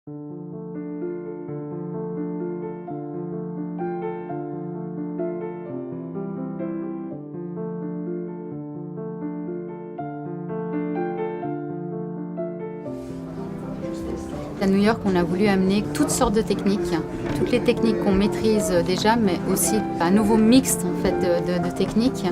À New York, on a voulu amener toutes sortes de techniques, toutes les techniques qu'on maîtrise déjà, mais aussi un nouveau mixte en fait, de techniques.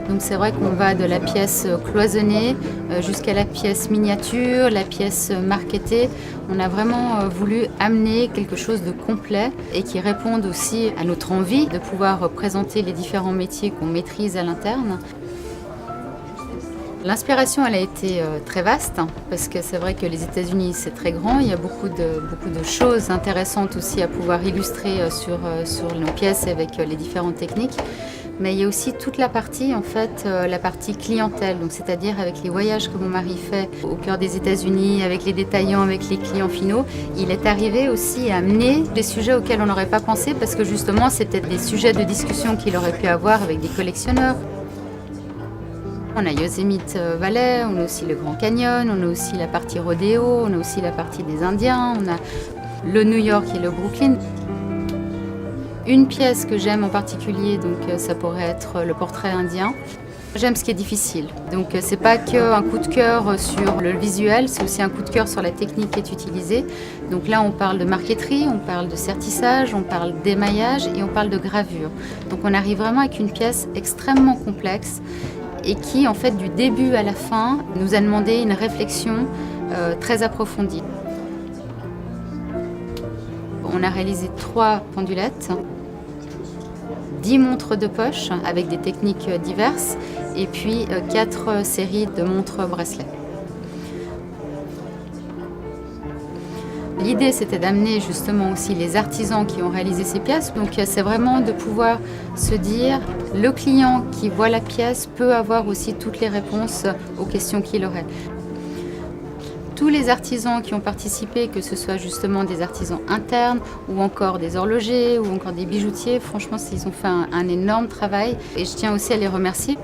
Donc c'est vrai qu'on va de la pièce cloisonnée jusqu'à la pièce miniature, la pièce marketée. On a vraiment voulu amener quelque chose de complet et qui réponde aussi à notre envie de pouvoir présenter les différents métiers qu'on maîtrise à l'interne. L'inspiration, elle a été très vaste, parce que c'est vrai que les États-Unis, c'est très grand. Il y a beaucoup de choses intéressantes aussi à pouvoir illustrer sur nos pièces avec les différentes techniques. Mais il y a aussi toute la partie, en fait, la partie clientèle, donc c'est-à-dire avec les voyages que mon mari fait au cœur des États-Unis, avec les détaillants, avec les clients finaux. Il est arrivé aussi à amener des sujets auxquels on n'aurait pas pensé, parce que justement, c'était des sujets de discussion qu'il aurait pu avoir avec des collectionneurs. On a Yosemite Valley, on a aussi le Grand Canyon, on a aussi la partie rodéo, on a aussi la partie des Indiens, on a le New York et le Brooklyn. Une pièce que j'aime en particulier, donc ça pourrait être le portrait indien. J'aime ce qui est difficile, donc c'est pas qu'un coup de cœur sur le visuel, c'est aussi un coup de cœur sur la technique qui est utilisée. Donc là on parle de marqueterie, on parle de sertissage, on parle d'émaillage et on parle de gravure. Donc on arrive vraiment avec une pièce extrêmement complexe et qui, en fait, du début à la fin, nous a demandé une réflexion très approfondie. On a réalisé 3 pendulettes, 10 montres de poche avec des techniques diverses et puis 4 séries de montres bracelets. L'idée, c'était d'amener justement aussi les artisans qui ont réalisé ces pièces. Donc c'est vraiment de pouvoir se dire, le client qui voit la pièce peut avoir aussi toutes les réponses aux questions qu'il aurait. Tous les artisans qui ont participé, que ce soit justement des artisans internes ou encore des horlogers ou encore des bijoutiers, franchement, ils ont fait un énorme travail et je tiens aussi à les remercier.